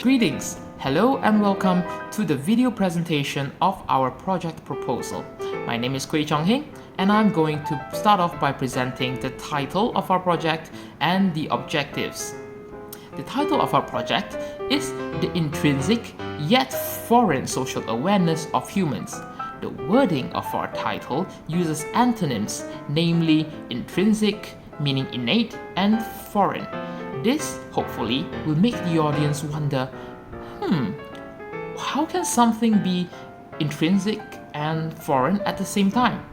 Greetings, hello and welcome to the video presentation of our project proposal. My name is Kwee Chong Hing and I'm going to start off by presenting the title of our project and the objectives. The title of our project is The Intrinsic Yet Foreign Social Awareness of Humans. The wording of our title uses antonyms, namely intrinsic, meaning innate, and foreign. This, hopefully, will make the audience wonder, how can something be intrinsic and foreign at the same time?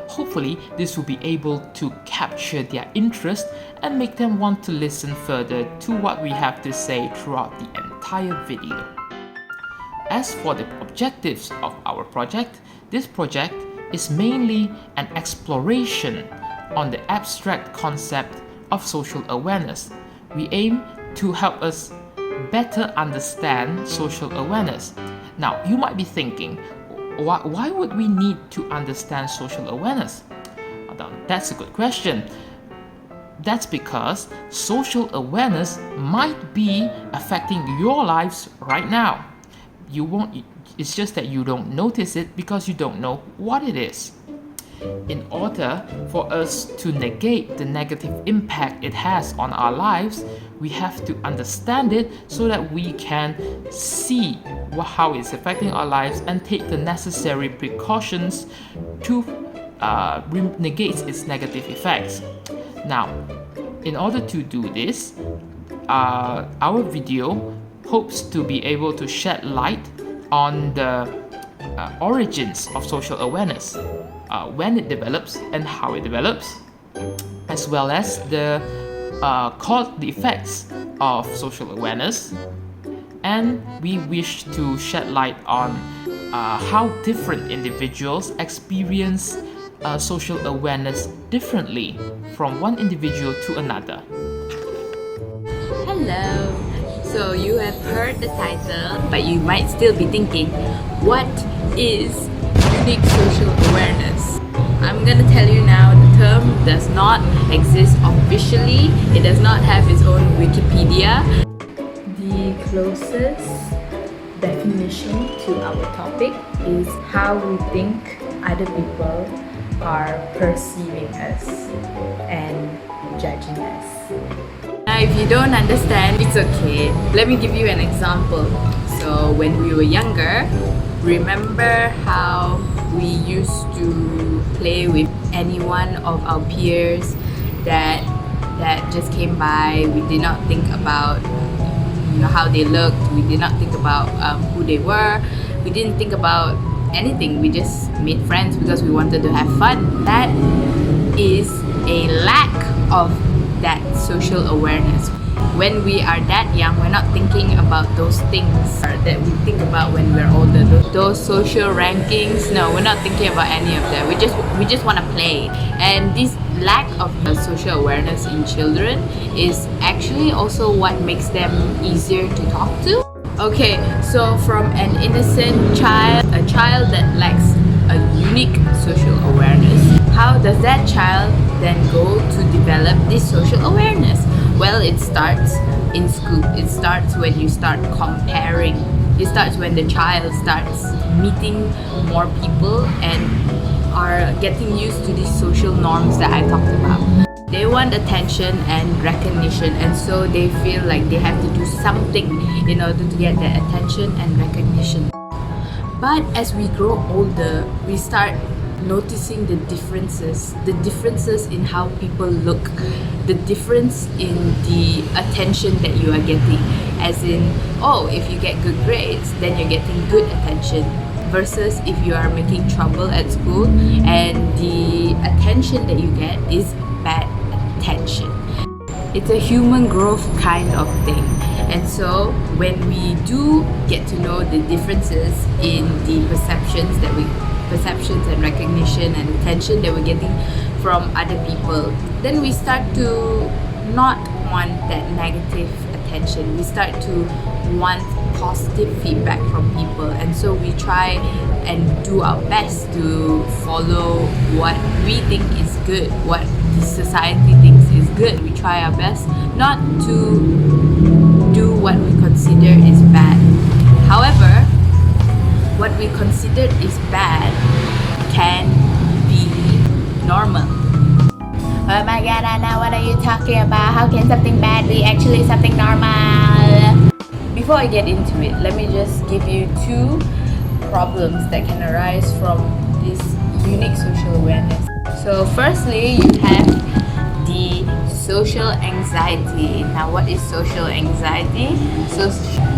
Hopefully, this will be able to capture their interest and make them want to listen further to what we have to say throughout the entire video. As for the objectives of our project, this project is mainly an exploration on the abstract concept of social awareness. We aim to help us better understand social awareness. Now, you might be thinking, why would we need to understand social awareness? Well, that's a good question. That's because social awareness might be affecting your lives right now. It's just that you don't notice it because you don't know what it is. In order for us to negate the negative impact it has on our lives, we have to understand it so that we can see how it's affecting our lives and take the necessary precautions to negate its negative effects. Now, in order to do this, our video hopes to be able to shed light on the origins of social awareness, when it develops and how it develops, as well as the effects of social awareness. And we wish to shed light on how different individuals experience social awareness differently from one individual to another. Hello! So you have heard the title, but you might still be thinking, what is unique social awareness? I'm gonna tell you now, the term does not exist officially. It does not have its own Wikipedia. The closest definition to our topic is how we think other people are perceiving us and judging us. Now, if you don't understand, it's okay. Let me give you an example. So when we were younger, remember how we used to play with any one of our peers that just came by. We did not think about how they looked. We did not think about who they were. We didn't think about anything. We just made friends because we wanted to have fun. That is a lack of that social awareness. When we are that young, we're not thinking about those things that we think about when we're older. Those social rankings, no, we're not thinking about any of that. We just want to play. And this lack of social awareness in children is actually also what makes them easier to talk to. Okay, so from an innocent child, a child that lacks a unique social awareness, how does that child then go to develop this social awareness? Well, it starts in school. It starts when you start comparing. It starts when the child starts meeting more people and are getting used to these social norms that I talked about. They want attention and recognition, and so they feel like they have to do something in order to get that attention and recognition. But as we grow older, we start noticing the differences in how people look, the difference in the attention that you are getting. As in, if you get good grades, then you're getting good attention, versus if you are making trouble at school and the attention that you get is bad attention. It's a human growth kind of thing. And so when we do get to know the differences in the perceptions and recognition and attention that we're getting from other people, then we start to not want that negative attention. We start to want positive feedback from people, and so we try and do our best to follow what we think is good, what the society thinks is good. We try our best not to do what we consider consider is bad. However, what we consider is bad can be normal. Oh my god, Anna, what are you talking about? How can something bad be actually something normal? Before I get into it, let me just give you two problems that can arise from this unique social awareness. So firstly, you have the social anxiety. Now, what is social anxiety? So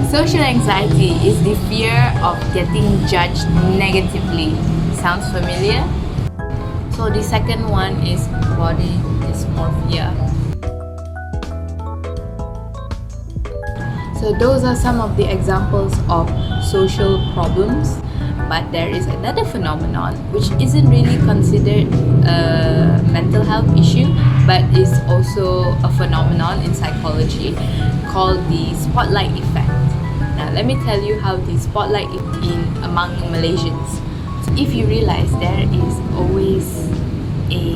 social anxiety is the fear of getting judged negatively. Sounds familiar? So the second one is body dysmorphia. So those are some of the examples of social problems, but there is another phenomenon which isn't really considered a mental health issue, but is also a phenomenon in psychology called the spotlight effect. Now let me tell you how the spotlight is in among Malaysians. So if you realize there is always a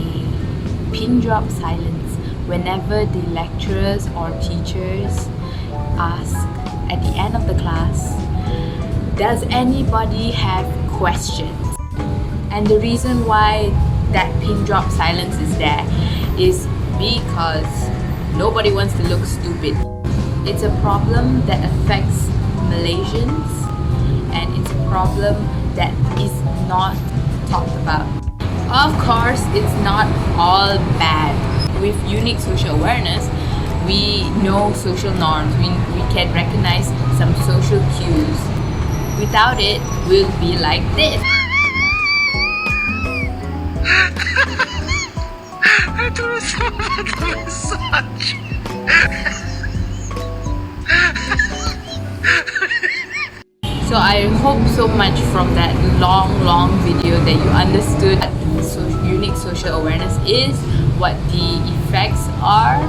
pin drop silence whenever the lecturers or teachers ask at the end of the class, does anybody have questions? And the reason why that pin drop silence is there is because nobody wants to look stupid. It's a problem that affects Malaysians, and it's a problem that is not talked about. Of course, it's not all bad. With unique social awareness, we know social norms, we can recognize some social cues. Without it, we'll be like this. So I hope so much from that long video that you understood what unique social awareness is, what the effects are,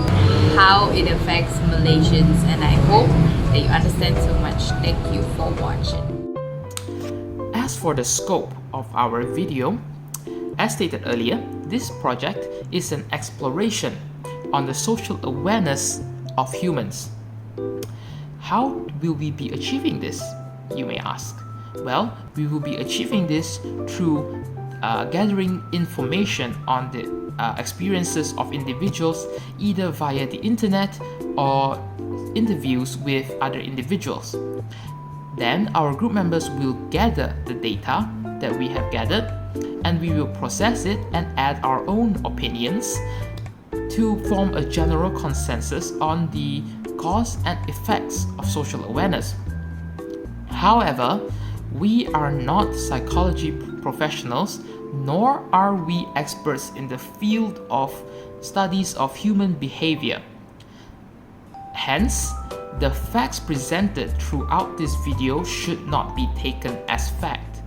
how it affects Malaysians, and I hope that you understand so much. Thank you for watching. As for the scope of our video, as stated earlier, this project is an exploration on the social awareness of humans. How will we be achieving this, you may ask? Well, we will be achieving this through gathering information on the experiences of individuals either via the internet or interviews with other individuals. Then our group members will gather the data that we have gathered, and we will process it and add our own opinions to form a general consensus on the cause and effects of social awareness. However, we are not psychology professionals, nor are we experts in the field of studies of human behavior. Hence, the facts presented throughout this video should not be taken as fact,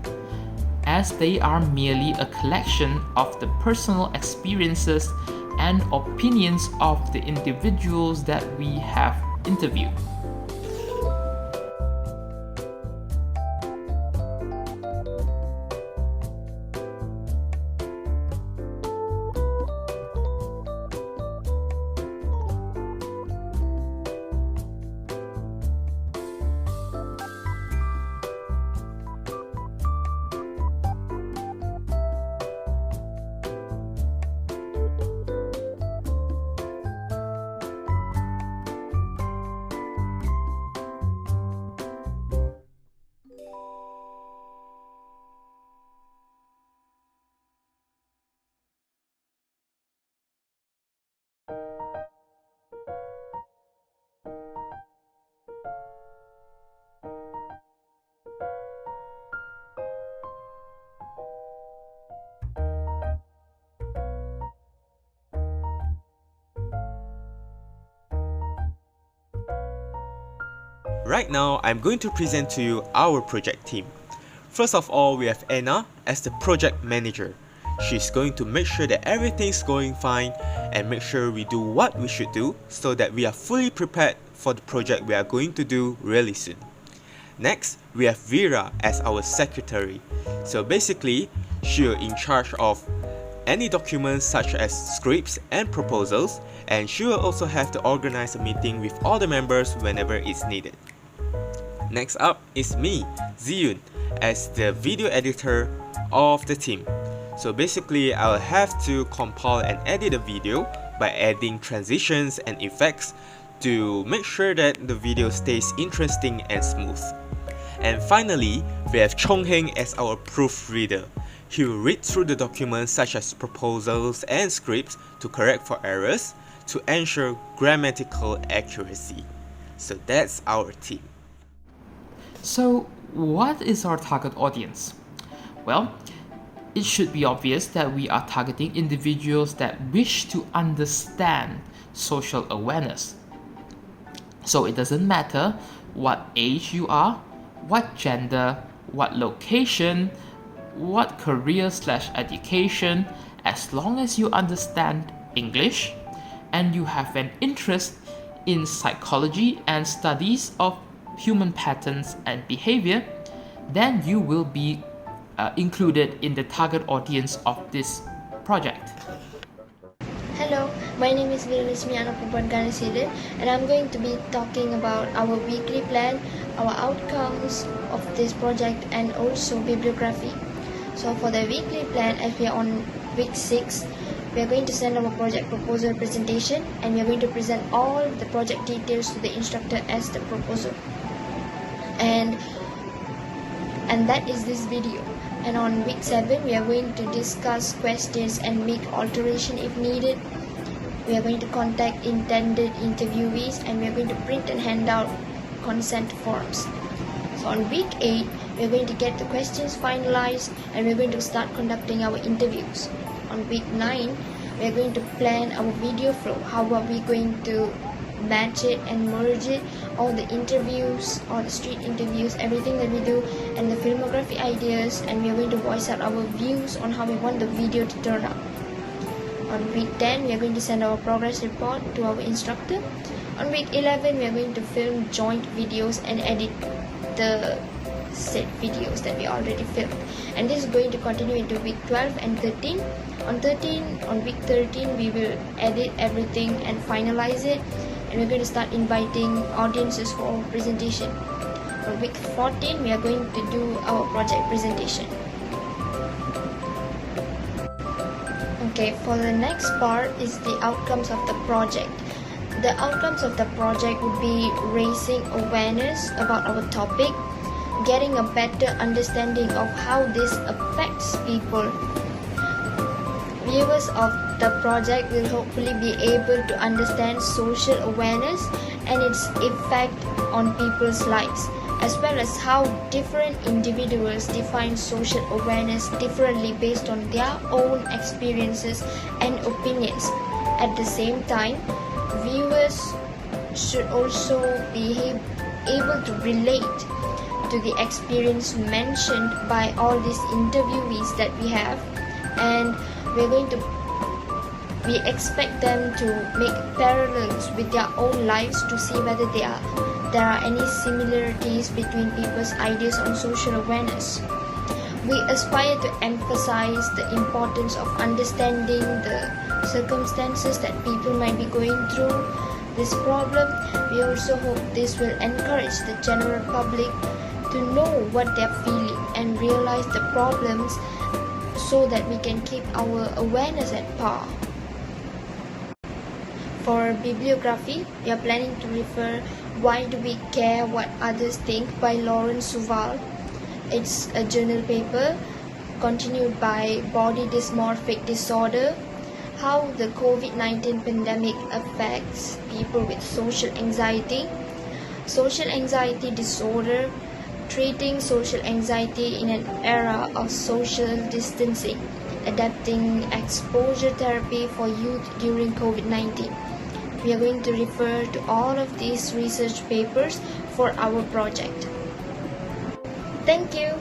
as they are merely a collection of the personal experiences and opinions of the individuals that we have interviewed. Right now, I'm going to present to you our project team. First of all, we have Anna as the project manager. She's going to make sure that everything's going fine and make sure we do what we should do so that we are fully prepared for the project we are going to do really soon. Next, we have Vera as our secretary. So basically, she's in charge of any documents such as scripts and proposals, and she will also have to organize a meeting with all the members whenever it's needed. Next up is me, Ziyun, as the video editor of the team. So basically, I'll have to compile and edit a video by adding transitions and effects to make sure that the video stays interesting and smooth. And finally, we have Chongheng as our proofreader. He will read through the documents such as proposals and scripts to correct for errors to ensure grammatical accuracy. So that's our team. So, what is our target audience? Well, it should be obvious that we are targeting individuals that wish to understand social awareness. So, it doesn't matter what age you are, what gender, what location, what career/education, as long as you understand English and you have an interest in psychology and studies of human patterns and behavior, then you will be included in the target audience of this project. Hello, my name is Viralismi Anapuban and I'm going to be talking about our weekly plan, our outcomes of this project, and also bibliography. So for the weekly plan, as we are on week 6, we are going to send our project proposal presentation, and we are going to present all the project details to the instructor as the proposal. And that is this video. And on week 7, we are going to discuss questions and make alteration if needed. We are going to contact intended interviewees, and we are going to print and hand out consent forms. So on week 8, we are going to get the questions finalized, and we are going to start conducting our interviews. On week 9, we are going to plan our video flow. How are we going to match it and merge it, all the interviews, all the street interviews, everything that we do, and the filmography ideas, and we are going to voice out our views on how we want the video to turn out. On week 10, we are going to send our progress report to our instructor. On week 11, we are going to film joint videos and edit the set videos that we already filmed. And this is going to continue into week 12 and 13. On week 13, we will edit everything and finalize it. And we're going to start inviting audiences for presentation. On week 14, we are going to do our project presentation. Okay, for the next part is the outcomes of the project. The outcomes of the project would be raising awareness about our topic, getting a better understanding of how this affects people. Viewers of the project will hopefully be able to understand social awareness and its effect on people's lives, as well as how different individuals define social awareness differently based on their own experiences and opinions. At the same time, viewers should also be able to relate to the experience mentioned by all these interviewees that we have, and we expect them to make parallels with their own lives to see whether there are any similarities between people's ideas on social awareness. We aspire to emphasize the importance of understanding the circumstances that people might be going through this problem. We also hope this will encourage the general public to know what they're feeling and realize the problems so that we can keep our awareness at par. For bibliography, we are planning to refer Why Do We Care What Others Think by Lawrence Suval. It's a journal paper, continued by Body Dysmorphic Disorder, How the COVID-19 Pandemic Affects People with Social Anxiety, Social Anxiety Disorder, Treating Social Anxiety in an Era of Social Distancing, Adapting Exposure Therapy for Youth During COVID-19. We are going to refer to all of these research papers for our project. Thank you.